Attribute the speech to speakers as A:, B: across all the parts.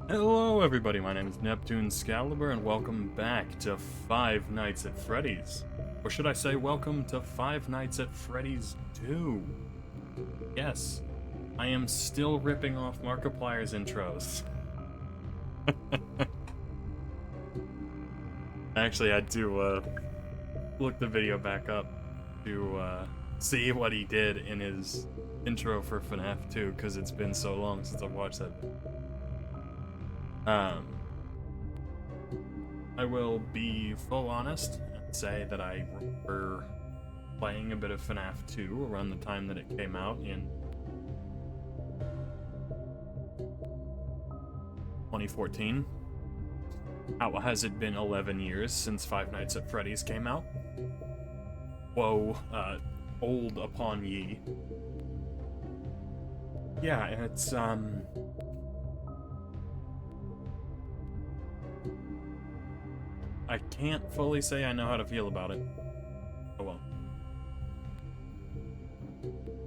A: Hello everybody, my name is Neptune Scalibur and welcome back to Five Nights at Freddy's. Or should I say welcome to Five Nights at Freddy's 2. Yes, I am still ripping off Markiplier's intros. I actually had to look the video back up to see what he did in his intro for FNAF 2 because it's been so long since I've watched that. I will be full honest and say that I remember playing a bit of FNAF 2 around the time that it came out in 2014. How has it been 11 years since Five Nights at Freddy's came out? Whoa, old upon ye. Yeah, and it's, I can't fully say I know how to feel about it. Oh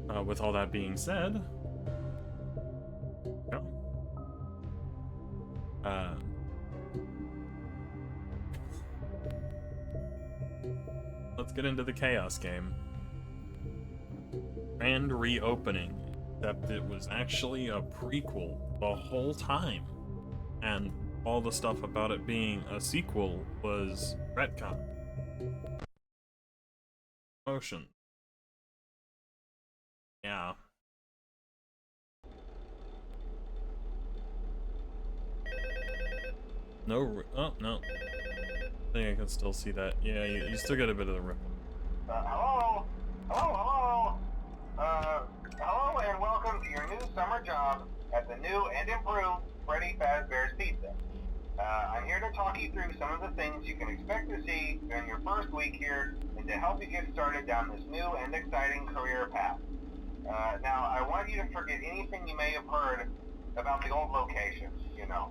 A: well. With all that being said, let's get into the Chaos game. Grand reopening, except it was actually a prequel the whole time, and all the stuff about it being a sequel was retcon. Motion. Yeah. No, oh, no. I think I can still see that. Yeah, you still get a bit of the ripple.
B: Hello? Hello? Hello and welcome to your new summer job at the new and improved Freddy Fazbear's Pizza. I'm here to talk you through some of the things you can expect to see during your first week here and to help you get started down this new and exciting career path. Now, I want you to forget anything you may have heard about the old location, you know.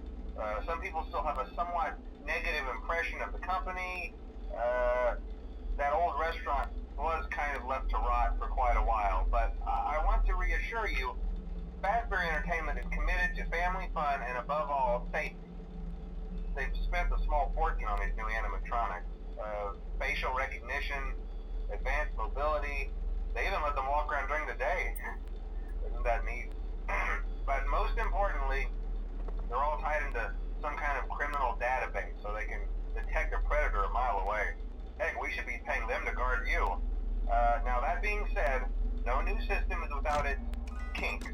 B: Some people still have a somewhat negative impression of the company. That old restaurant was kind of left to rot for quite a while, but I want to reassure you, Fazbear Entertainment is committed to family fun and above all, safety. They've spent a small fortune on these new animatronics. Facial recognition, advanced mobility, they even let them walk around during the day. Isn't that neat? But most importantly, they're all tied into some kind of criminal database so they can detect a predator a mile away. Heck, we should be paying them to guard you. Now that being said, no new system is without its kinks.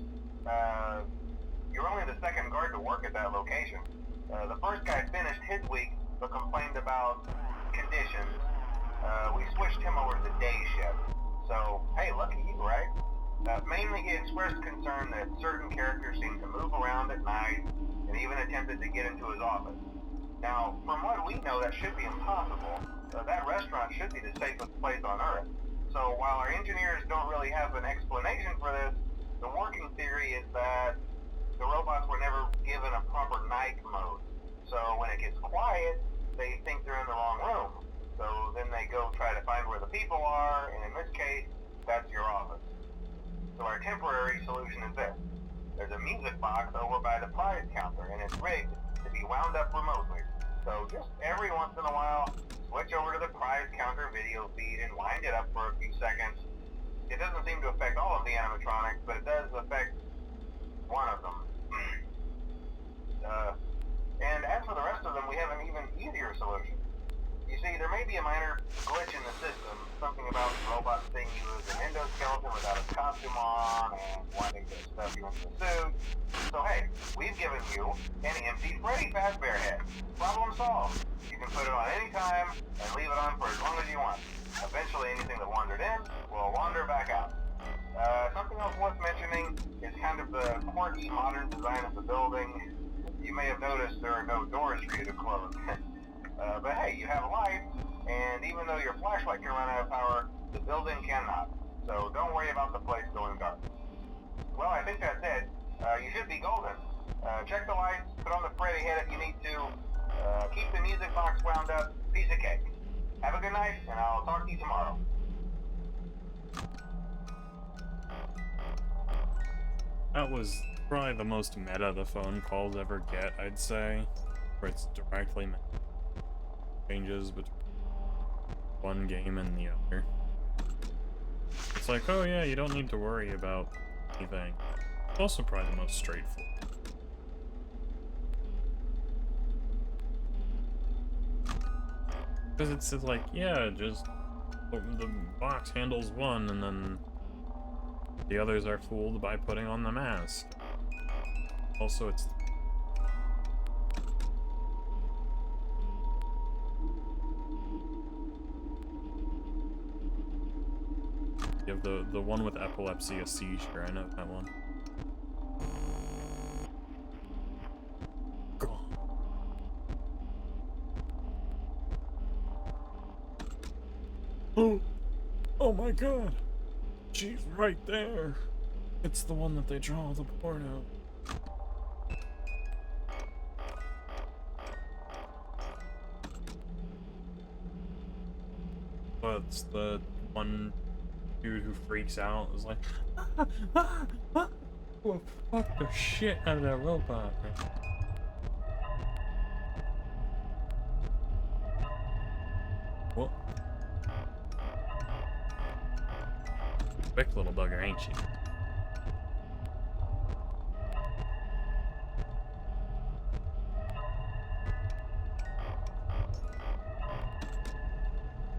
B: You're only the second guard to work at that location. The first guy finished his week, but complained about conditions. We switched him over to the day shift. So, hey, lucky you, right? Mainly he expressed concern that certain characters seemed to move around at night, and even attempted to get into his office. Now, from what we know, that should be impossible. That restaurant should be the safest place on Earth. So while our engineers don't really have an explanation for this, the working theory is that the robots were never given a proper night mode. So when it gets quiet, they think they're in the wrong room. So then they go try to find where the people are, and in this case, that's your office. So our temporary solution is this. There's a music box over by the prize counter, and it's rigged to be wound up remotely. So just every once in a while, switch over to the prize counter video feed and wind it up for a few seconds. It doesn't seem to affect all of the animatronics, but it does affect one of them. And as for the rest of them, we have an even easier solution. You see, there may be a minor glitch in the system, something about the robot seeing you as an endoskeleton without a costume on and wanting to stuff you into a suit. So hey, we've given you an empty Freddy Fazbear head. Problem solved. You can put it on any time and leave it on for as long as you want. Eventually anything that wandered in will wander back out. Something else worth mentioning is kind of the quirky modern design of the building. You may have noticed there are no doors for you to close. But hey, you have a light, and even though your flashlight can run out of power, the building cannot. So don't worry about the place going dark. Well, I think that's it. You should be golden. Check the lights, put on the Freddy head if you need to. Keep the music box wound up. Piece of cake. Have a good night, and I'll talk to you tomorrow.
A: That was Probably the most meta the phone calls ever get, I'd say. Where it's directly changes between one game and the other. It's like, oh yeah, you don't need to worry about anything. It's also probably the most straightforward. Because it's like, yeah, just the box handles one, and then the others are fooled by putting on the mask. Also, it's... You have the one with epilepsy, a seizure, I know that one. Oh my god! She's right there! It's the one that they draw the porno. But it's the one dude who freaks out is like, well, fuck the shit out of that robot. What? Quick little bugger, ain't she?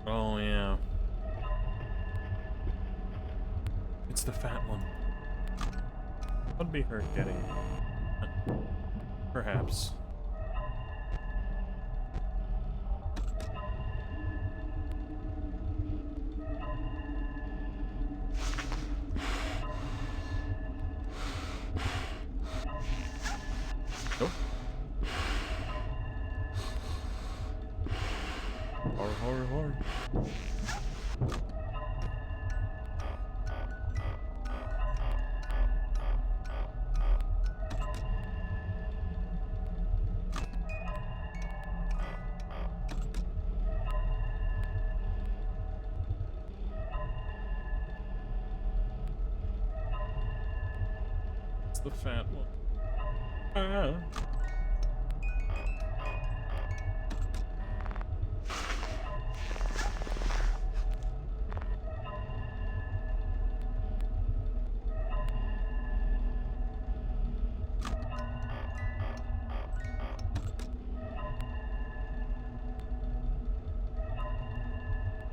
A: Oh yeah. It's the fat one. Could be her getting it. Perhaps. Nope. Horror. It's the fat one. Ah.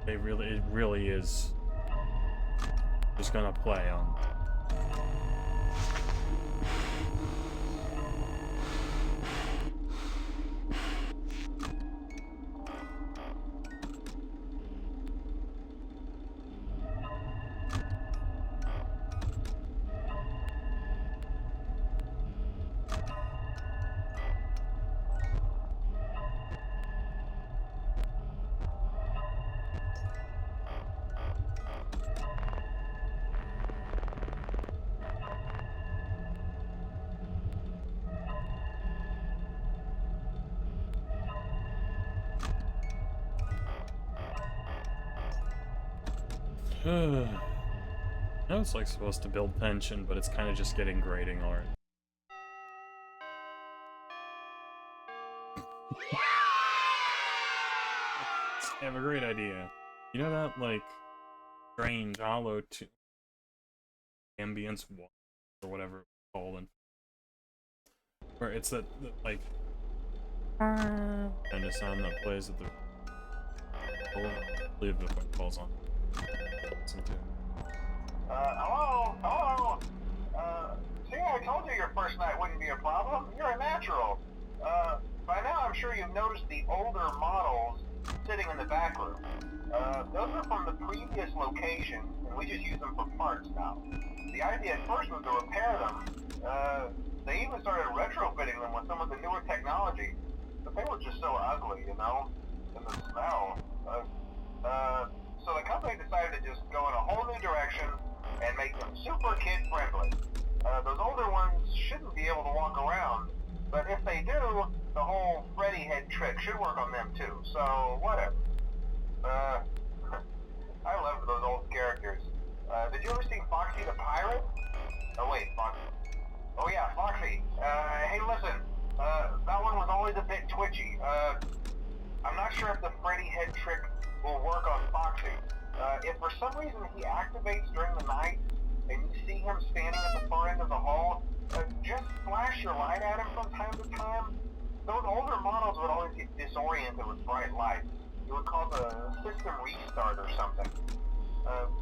A: It really is just gonna play on. Now it's like supposed to build tension, but it's kind of just getting grating art. I have a great idea. You know that like strange hollow ambience one or whatever it's called, and where it's that like kind of sound that plays at the. I'll leave it when it falls on. Listen to.
B: Hello? See, I told you your first night wouldn't be a problem. You're a natural. By now I'm sure you've noticed the older models sitting in the back room. Those are from the previous location, and we just use them for parts now. The idea at first was to repair them. They even started retrofitting them with some of the newer technology, but they were just so ugly, you know? And the smell. So the company decided to just go in a whole new direction and make them super kid-friendly. Those older ones shouldn't be able to walk around, but if they do, the whole Freddy head trick should work on them too, so whatever. I loved those old characters. Did you ever see Foxy the Pirate? Oh wait, Foxy. Oh yeah, some reason he activates during the night, and you see him standing at the far end of the hall, just flash your light at him from time to time. Those older models would always get disoriented with bright lights. You would call the system restart or something.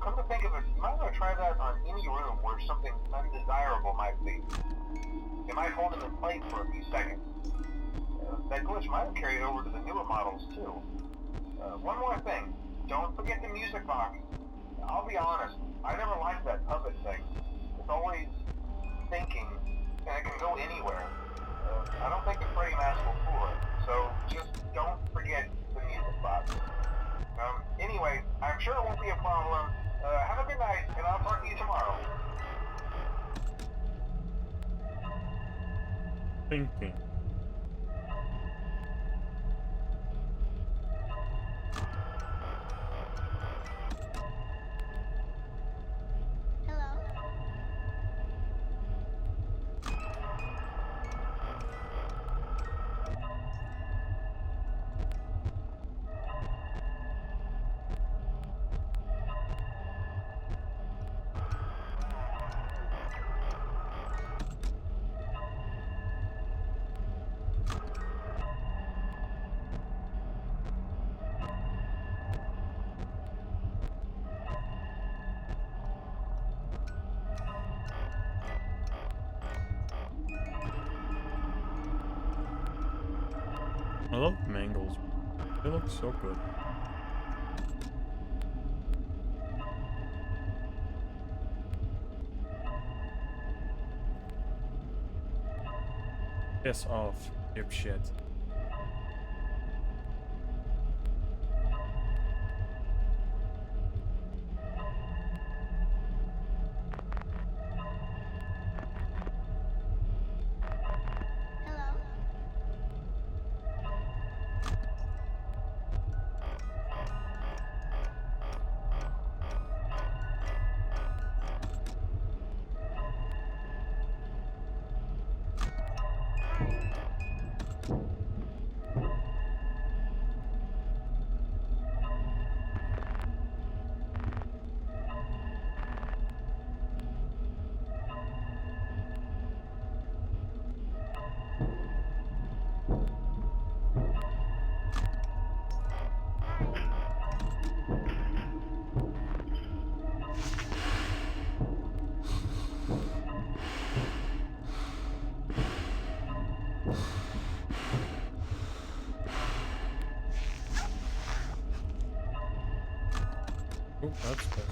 B: Come to think of it, you might want to try that on any room where something undesirable might be. It might hold him in place for a few seconds. That glitch might have carried over to the newer models too. One more thing, don't forget the music box. I'll be honest, I never liked that puppet thing. It's always thinking, and it can go anywhere. I don't think the Freddy mask will fool it, so just don't forget the music box. Anyway, I'm sure it won't be a problem. Have a good night, and I'll talk to you tomorrow.
A: Thinking. I love mangles. They look so good. Piss off, dipshit. Oh, that's good.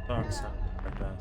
A: Dog sound like that.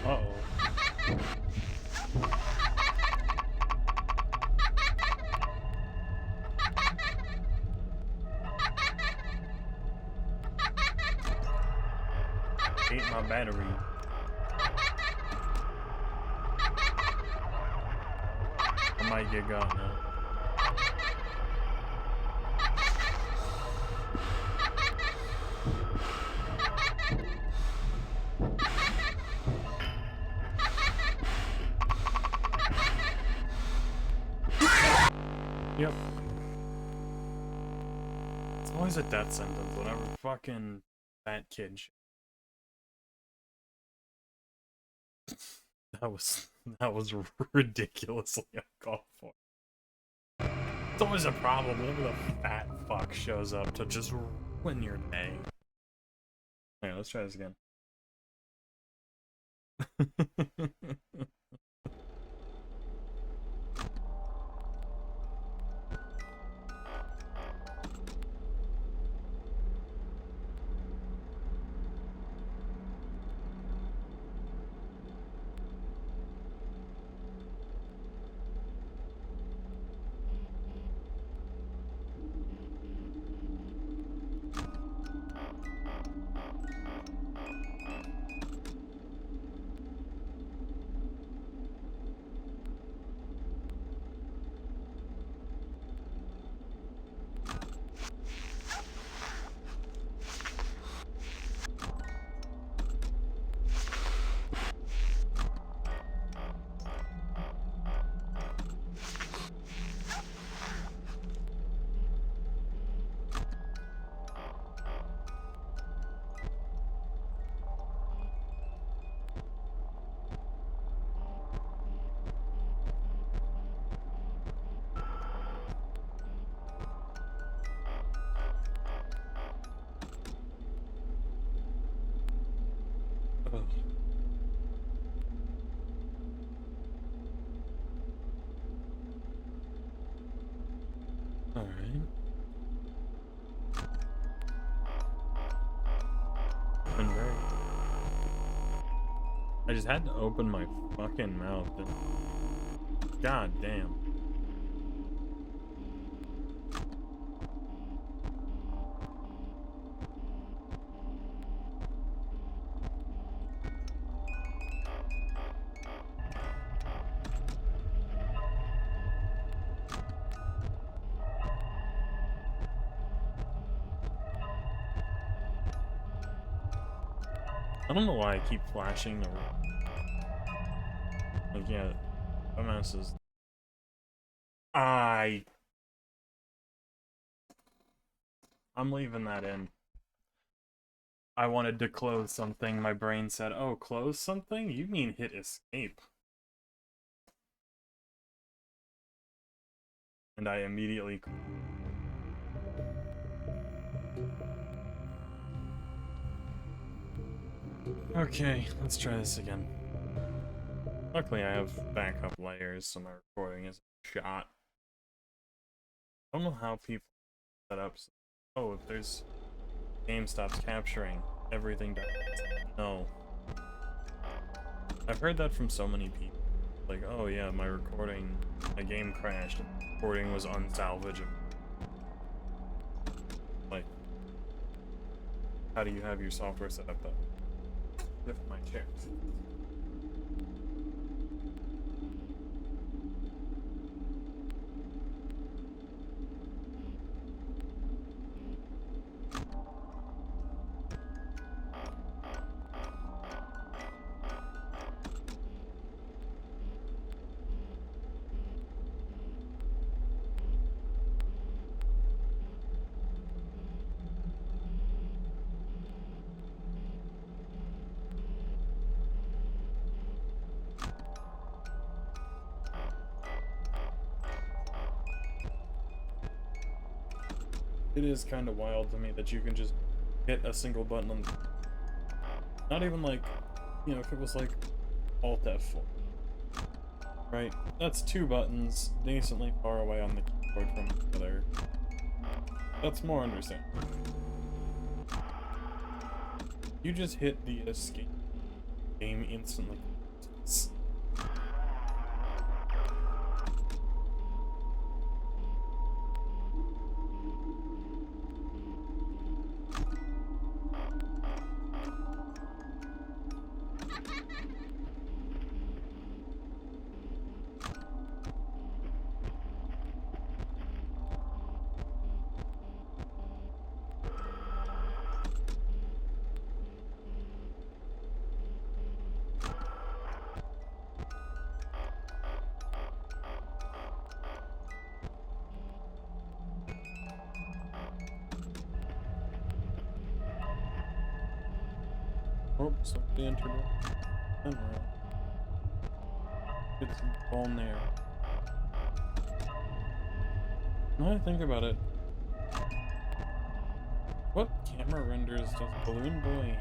A: Uh-oh. Ate my battery. I might get got now. Yep. It's always a death sentence whenever fucking that kid That was ridiculously uncalled for. It's always a problem whenever the fat fuck shows up to just ruin your day. Alright, let's try this again. Ugh. Alright. Been very... I just had to open my fucking mouth and... God damn. I don't know why I keep flashing the... Like, yeah, my mouse is... I'm leaving that in. I wanted to close something. My brain said, oh, close something? You mean hit escape. And I immediately... Okay, let's try this again. Luckily I have backup layers, so my recording is shot. I don't know how people set up... Oh, if there's... Game stops capturing, everything does. No. I've heard that from so many people. Like, oh yeah, my game crashed, and the recording was unsalvageable. Like, how do you have your software set up though? Lift my chair. It is kind of wild to me that you can just hit a single button on... Not even like, you know, if it was like Alt F4. Right? That's two buttons decently far away on the keyboard from each other. That's more understandable. You just hit the escape game instantly. Oh, somebody entered it. It's bone there. Now that I think about it, what camera renders does Balloon Boy?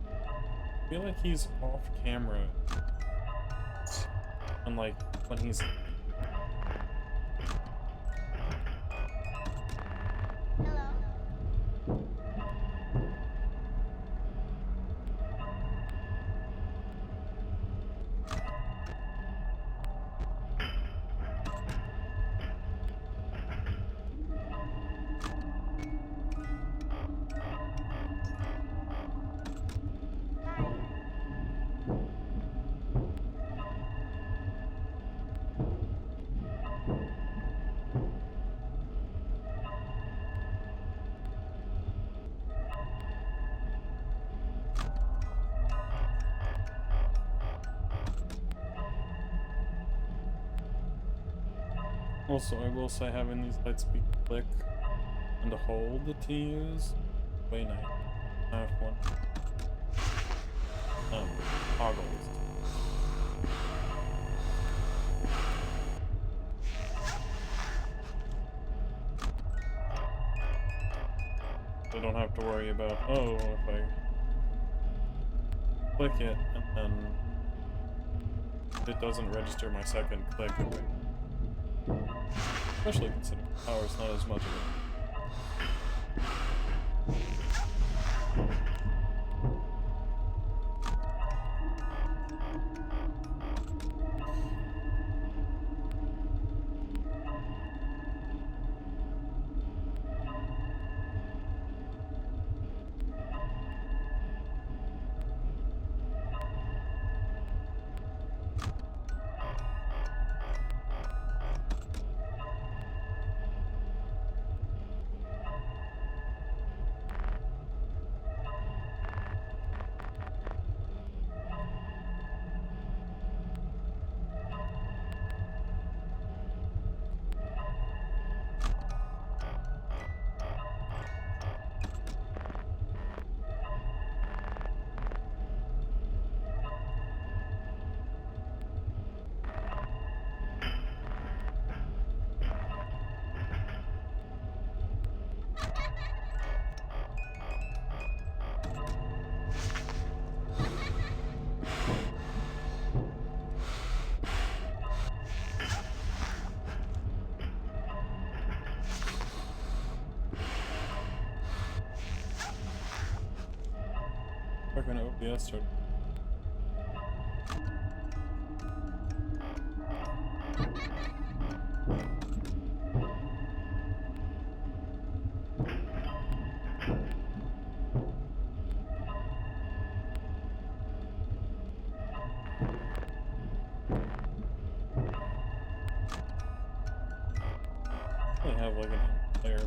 A: I feel like he's off camera. Unlike when he's... Also, I will say having these lights be click and to hold to use, way nice. I have one. Toggles. I don't have to worry about, oh, if I click it and then it doesn't register my second click. Especially considering power's not as much of it. We're gonna OBS start. I have like an player.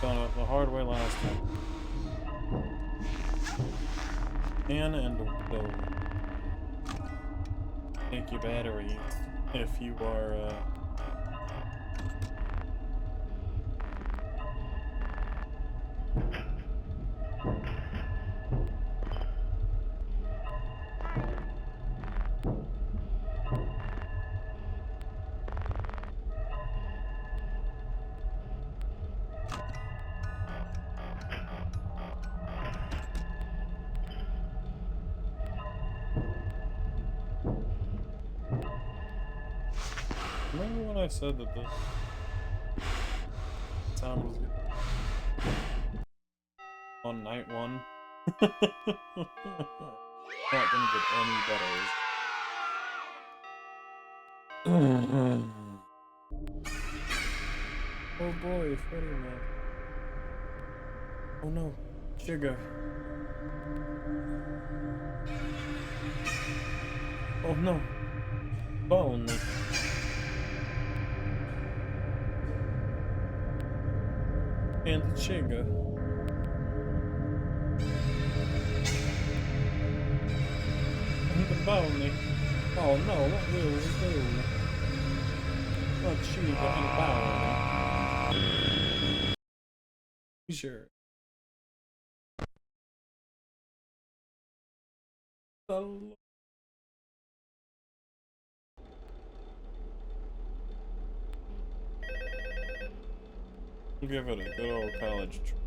A: Found out the hard way last time. Can and will take your batteries if you are remember when I said that the sound was good on night one? Not gonna get any better. Oh boy, Freddy man. Oh no, sugar. Oh no, bone. And the sugar. And the bony. Oh no, what will we do? What sugar and bone? Sure. Oh. Give it a good old college try.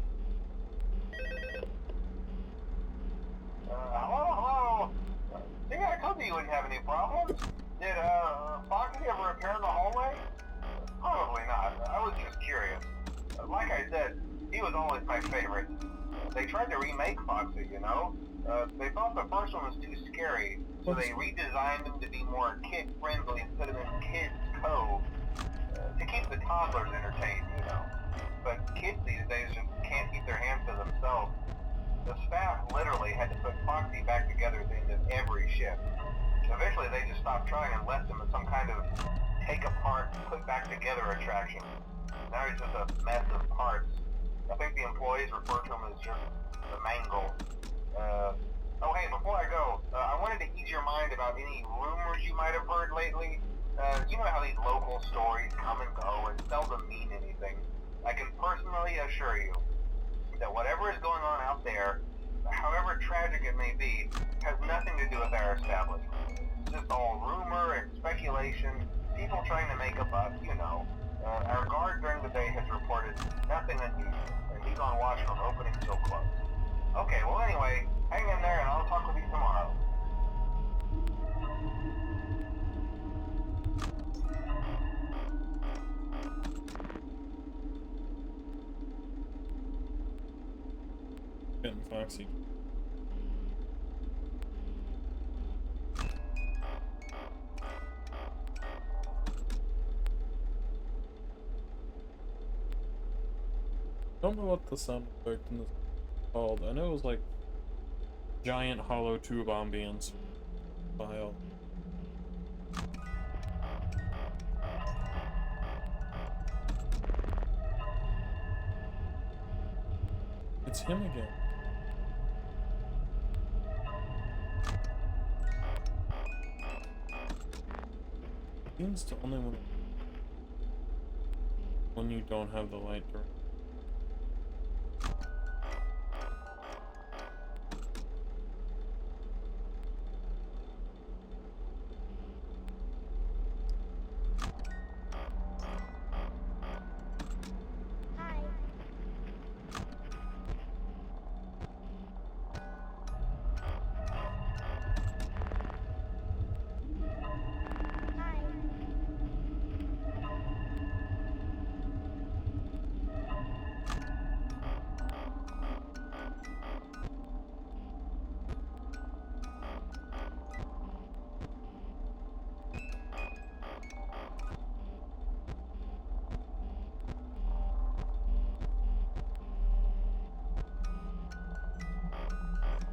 B: Hello? See, I told you you wouldn't have any problems. Did, Foxy ever repair the hallway? Probably not. I was just curious. Like I said, he was always my favorite. They tried to remake Foxy, you know? They thought the first one was too scary, so they redesigned him to be more kid-friendly and put him in Kids Cove to keep the toddlers entertained, you know. But kids these days just can't keep their hands to themselves. The staff literally had to put Foxy back together at the end of every shift. Eventually they just stopped trying and left him as some kind of take apart, put back together attraction. Now he's just a mess of parts. I think the employees refer to him as just the mangle. Oh hey, before I go, I wanted to ease your mind about any rumors you might have heard lately. You know how these local stories come and go and seldom mean anything. I can personally assure you that whatever is going on out there, however tragic it may be, has nothing to do with our establishment. It's just all rumor and speculation, people trying to make a buck, you know. Our guard during the day has reported nothing unusual, and he's on watch from opening till close. Okay, well anyway, hang in there and I'll talk with you tomorrow.
A: Getting Foxy. I don't know what the sound effect in this is called. I know it was like giant hollow tube ambience file. It's him again. Seems to only when you don't have the light direct.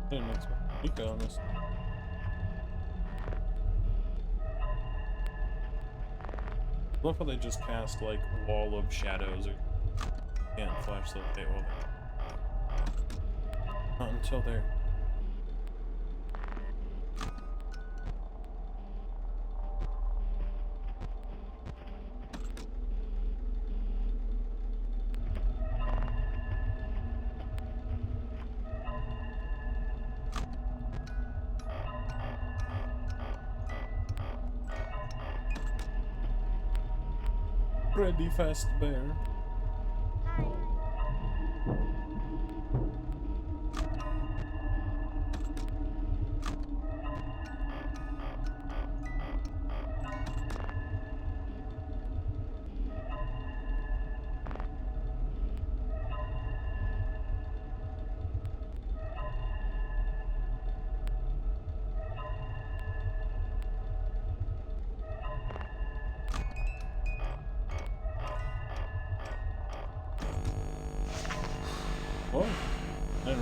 A: I didn't expect to be honest. I love how they just cast like wall of shadows or can't flash the light over. Not until they're Freddy Fazbear.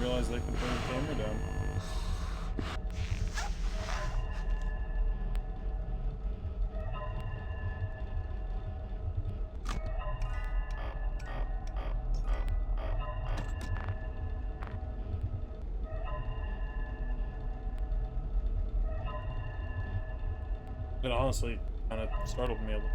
A: realize they could bring the camera down. It honestly kind of startled me a little.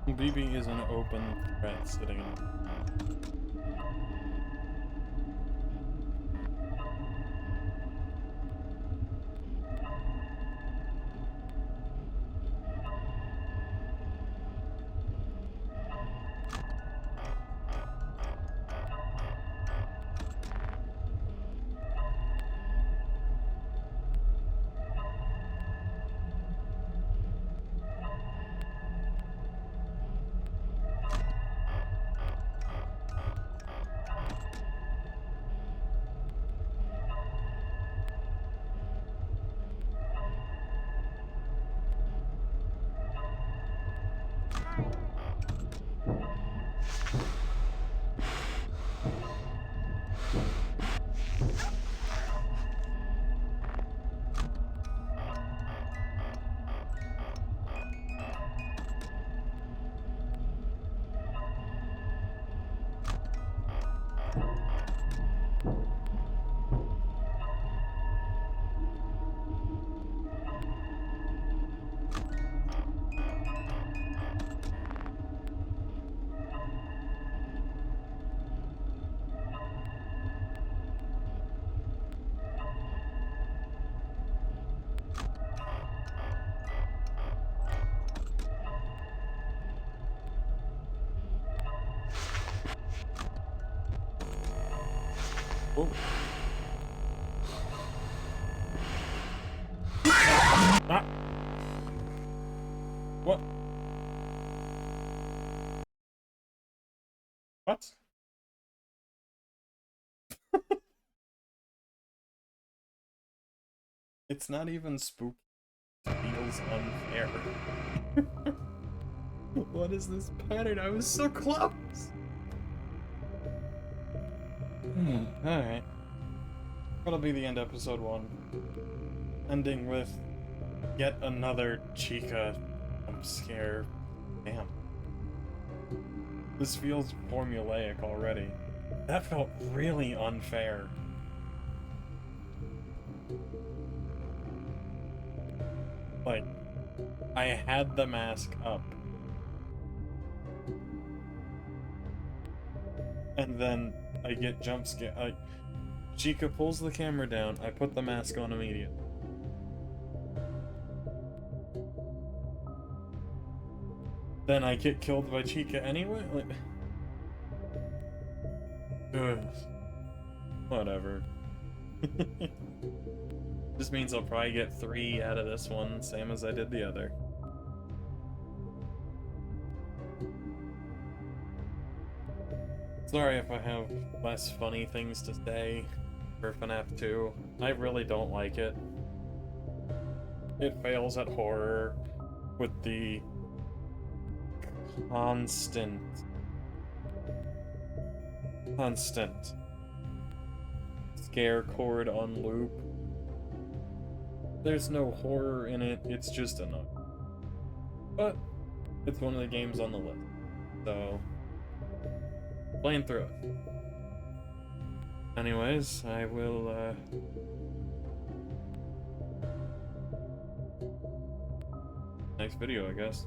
A: BB is an open threat sitting in. Oh. Ah. What? What? It's not even spooky. It feels unfair. What is this pattern? I was so close! Alright. That'll be the end of episode 1. Ending with yet another Chica jump scare. Damn. This feels formulaic already. That felt really unfair. Like, I had the mask up. And then I get jump scare. Chica pulls the camera down, I put the mask on immediately. Then I get killed by Chica anyway? Like... Ugh. Whatever. This means I'll probably get 3 out of this one, same as I did the other. Sorry if I have less funny things to say for FNAF 2. I really don't like it. It fails at horror with the constant scare chord on loop. There's no horror in it, it's just enough. But it's one of the games on the list, so playing through it. Anyways, I will next video, I guess.